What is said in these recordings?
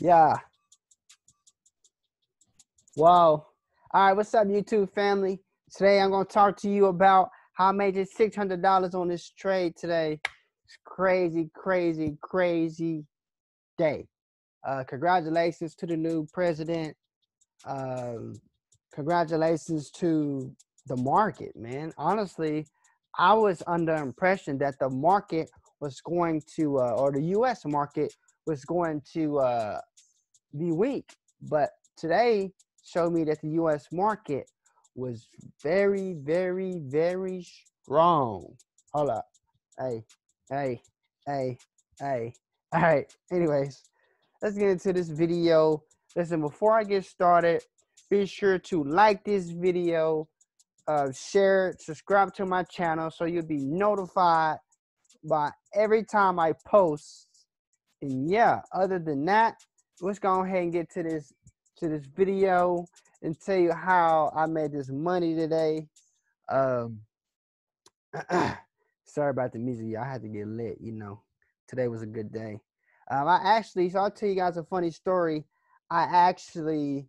Yeah. Wow. All right. What's up, YouTube family? Today I'm going to talk to you about how I made just $600 on this trade today. It's crazy, crazy, crazy day. Congratulations to the new president. Um, Congratulations to the market, man. Honestly, I was under impression that the market was going to, or the U.S. market was going to be weak, but today showed me that the U.S. market was very, very, very strong. Hold up. Hey, hey, hey, hey. All right. Anyways, let's get into this video. Listen, before I get started, be sure to like this video, share it, subscribe to my channel so you'll be notified by every time I post. And yeah, other than that, let's go ahead and get to this video and tell you how I made this money today. Sorry about the music. I had to get lit, you know. Today was a good day. So I'll tell you guys a funny story. I actually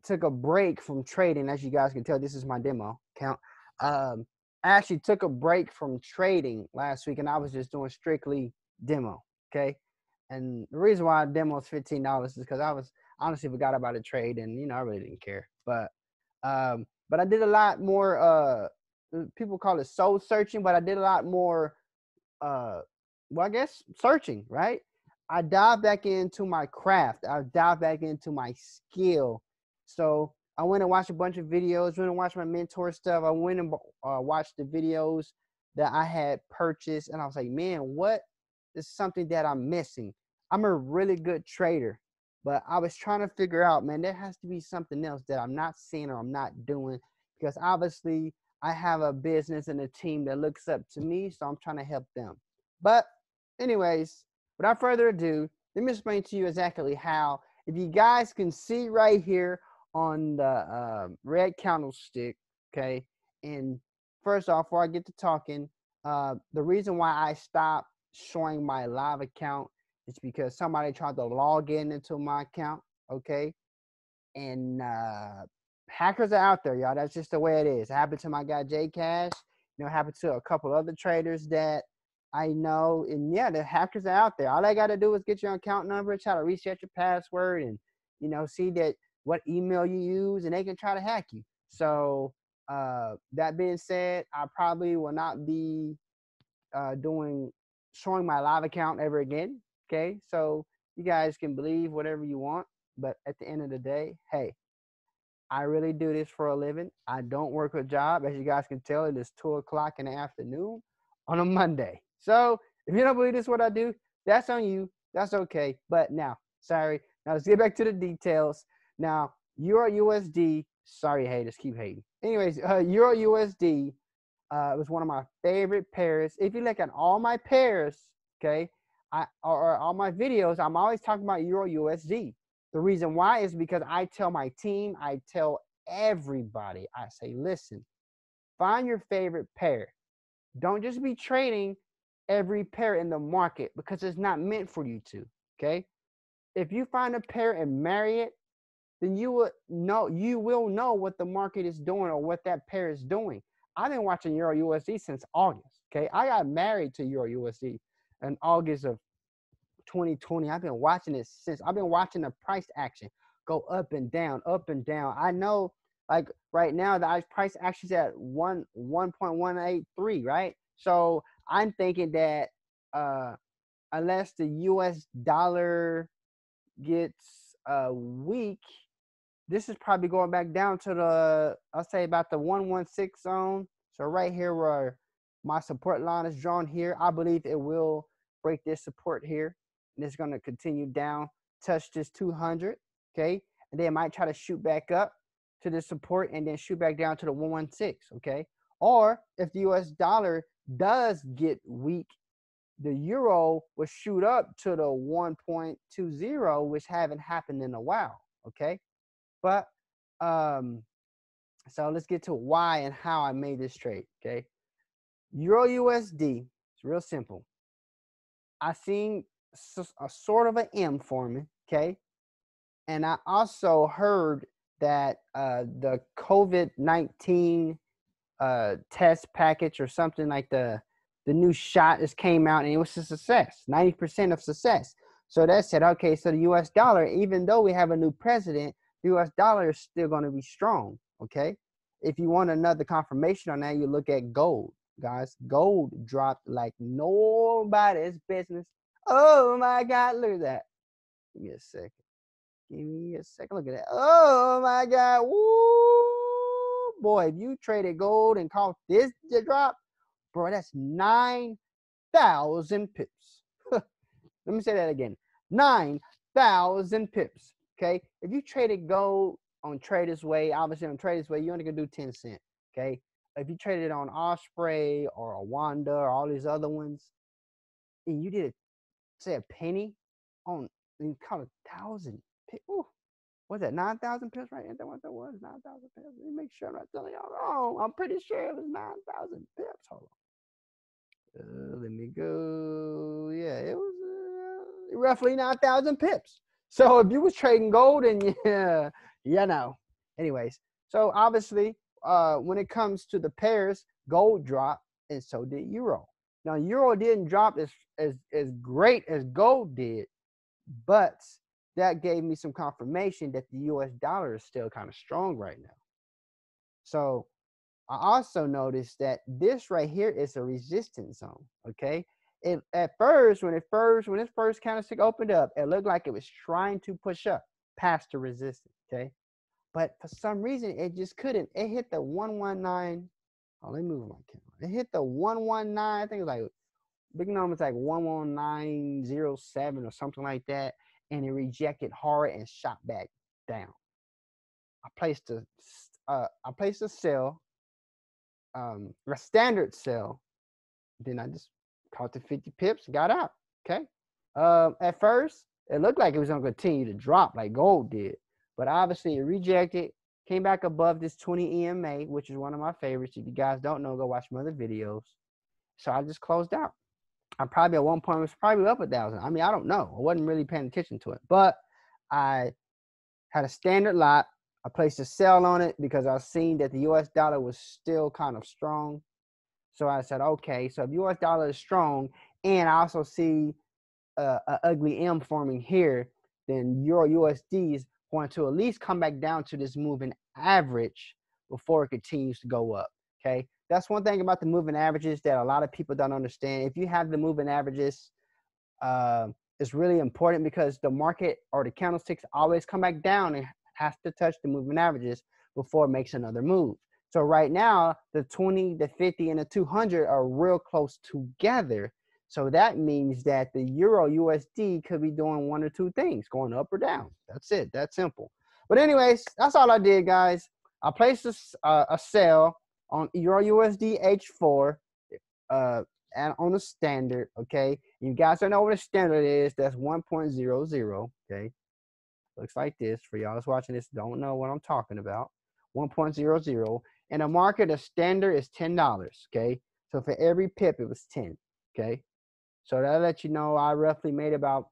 took a break from trading. As you guys can tell, this is my demo account. I actually took a break from trading last week, and I was just doing strictly demo, okay? And the reason why I demo is $15 is because I was honestly forgot about a trade, and you know I really didn't care. But I did a lot more. People call it soul searching, but I did a lot more. Well, I guess searching, right? I dived back into my craft. I dived back into my skill. So I went and watched a bunch of videos. Went and watched my mentor stuff. I went and watched the videos that I had purchased, and I was like, man, what is something that I'm missing? I'm a really good trader, but I was trying to figure out, man, there has to be something else that I'm not seeing or I'm not doing, because obviously I have a business and a team that looks up to me, so I'm trying to help them. But anyways, without further ado, let me explain to you exactly how. If you guys can see right here on the red candlestick, okay, and first off, before I get to talking, the reason why I stopped showing my live account is because somebody tried to log into my account, okay, and hackers are out there, y'all. That's just the way it is. It happened to my guy J Cash. You know, it happened to a couple other traders that I know. And yeah, the hackers are out there. All they got to do is get your account number, try to reset your password, and you know, see that what email you use, and they can try to hack you. So that being said, I probably will not be showing my live account ever again. Okay, so you guys can believe whatever you want, but at the end of the day, hey, I really do this for a living. I don't work a job. As you guys can tell, it is 2 o'clock in the afternoon on a Monday. So if you don't believe this is what I do, that's on you. That's okay. But now, sorry. Now let's get back to the details. Now, EURUSD, sorry haters, keep hating. Anyways, EURUSD was one of my favorite pairs. If you look at all my pairs, okay, or all my videos, I'm always talking about EURUSD. The reason why is because I tell my team, I tell everybody, I say, listen, find your favorite pair. Don't just be trading every pair in the market, because it's not meant for you to, okay? If you find a pair and marry it, then you will know what the market is doing or what that pair is doing. I've been watching EURUSD since August, okay? I got married to EURUSD in August of 2020. I've been watching it since. I've been watching the price action go up and down, up and down. I know, like right now, the price action is at 1.183, right? So I'm thinking that unless the US dollar gets weak, this is probably going back down to the, I'll say about the 116 zone. So right here where my support line is drawn here, I believe it will break this support here. And it's going to continue down, touch this 200, okay? And then it might try to shoot back up to the support and then shoot back down to the 116, okay? Or if the US dollar does get weak, the euro will shoot up to the 1.20, which haven't happened in a while, okay? But so let's get to why and how I made this trade, okay? EURUSD, it's real simple. I seen a sort of an M forming, Okay. And I also heard that the COVID-19 test package or something like the new shot just came out and it was a success, 90% of success. So that said, okay, so the US dollar, even though we have a new president, the US dollar is still going to be strong. Okay. If you want another confirmation on that, you look at gold, guys. Gold dropped like nobody's business. Oh my God, look at that. Give me a second. Give me a second. Look at that. Oh my God. Woo! Boy, if you traded gold and caught this drop, bro, that's 9,000 pips. Let me say that again. 9,000 pips. Okay. If you traded gold on Trader's Way, obviously on Trader's Way, you only can do 10 cents. Okay. If you traded it on Osprey or Wanda or all these other ones, and you did, say, a penny on, and you caught 1,000 pips. What's that, 9,000 pips, right? Ain't that what that was? 9,000 pips. Let me make sure I'm not telling y'all wrong. I'm pretty sure it was 9,000 pips. Hold on. Let me go. Yeah, it was roughly 9,000 pips. So if you was trading gold, and yeah, you know. Anyways, so obviously, when it comes to the pairs, gold dropped, and so did euro. Now, euro didn't drop as great as gold did, but that gave me some confirmation that the US dollar is still kind of strong right now. So I also noticed that this right here is a resistance zone. Okay. At first, when this first candlestick opened up, it looked like it was trying to push up past the resistance. Okay. But for some reason, it just couldn't. It hit the 119. Oh, let me move my camera. It hit the 119. I think it was like big numbers like 119.07 or something like that. And it rejected hard and shot back down. I placed a sell, a standard sell. Then I just caught the 50 pips, got out. Okay. At first, it looked like it was going to continue to drop like gold did, but obviously it rejected, came back above this 20 EMA, which is one of my favorites. If you guys don't know, go watch my other videos. So I just closed out. I probably at one point was probably up 1,000. I mean, I don't know. I wasn't really paying attention to it, but I had a standard lot. I placed a sell on it because I seen that the US dollar was still kind of strong. So I said, okay, so if US dollar is strong, and I also see a ugly M forming here, then Euro USD is going to at least come back down to this moving average before it continues to go up. Okay. That's one thing about the moving averages that a lot of people don't understand. If you have the moving averages, it's really important because the market or the candlesticks always come back down and has to touch the moving averages before it makes another move. So right now, the 20, the 50, and the 200 are real close together. So that means that the Euro USD could be doing one or two things, going up or down. That's it. That's simple. But anyways, that's all I did, guys. I placed a sell on Euro USD H4 and on the standard, okay? You guys don't know what a standard is. That's 1.00, okay? Looks like this. For y'all that's watching this, don't know what I'm talking about. 1.00. And the market, the standard is $10, okay? So for every pip, it was 10, okay? So that'll let you know I roughly made about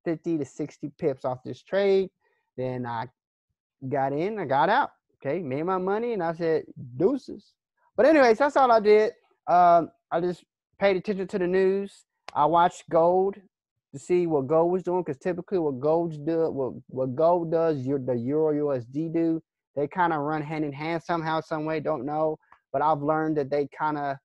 50 to 60 pips off this trade. Then I got in, I got out, okay? Made my money, and I said, deuces. But anyways, that's all I did. I just paid attention to the news. I watched gold to see what gold was doing, because typically what gold does, the Euro USD do, they kind of run hand in hand somehow, some way, don't know. But I've learned that they kind of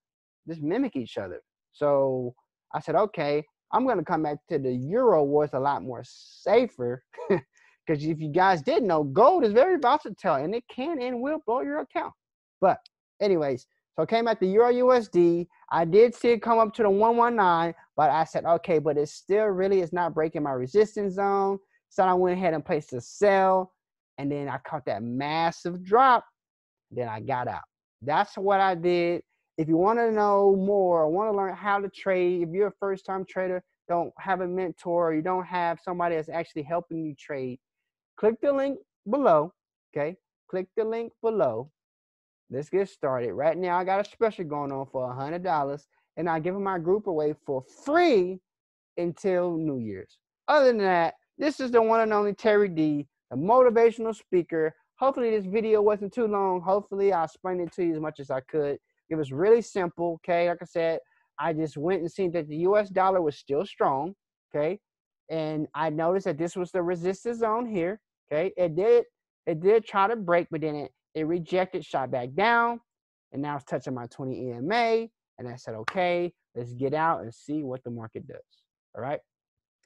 just mimic each other. So I said, okay, I'm going to come back to the euro where it's a lot more safer. Because if you guys didn't know, gold is very volatile, and it can and will blow your account. But anyways, so I came at the Euro USD. I did see it come up to the 119, but I said, okay, but it still really is not breaking my resistance zone. So I went ahead and placed a sell, and then I caught that massive drop. Then I got out. That's what I did. If you want to know more, want to learn how to trade, if you're a first-time trader, don't have a mentor, or you don't have somebody that's actually helping you trade, click the link below, okay? Click the link below. Let's get started. Right now, I got a special going on for $100, and I'm giving my group away for free until New Year's. Other than that, This is the one and only Terry D, the motivational speaker. Hopefully this video wasn't too long. Hopefully I explained it to you as much as I could. It was really simple, okay? Like I said, I just went and seen that the US dollar was still strong, okay? And I noticed that this was the resistance zone here, okay? It did try to break, but then it rejected, shot back down, and now it's touching my 20 EMA. And I said, okay, let's get out and see what the market does. All right.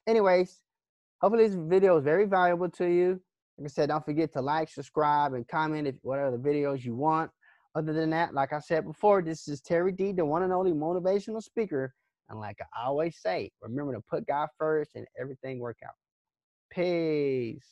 Anyways, hopefully this video is very valuable to you. Like I said, don't forget to like, subscribe, and comment if what other videos you want. Other than that, like I said before, this is Terry D, the one and only motivational speaker. And like I always say, remember to put God first and everything work out. Peace.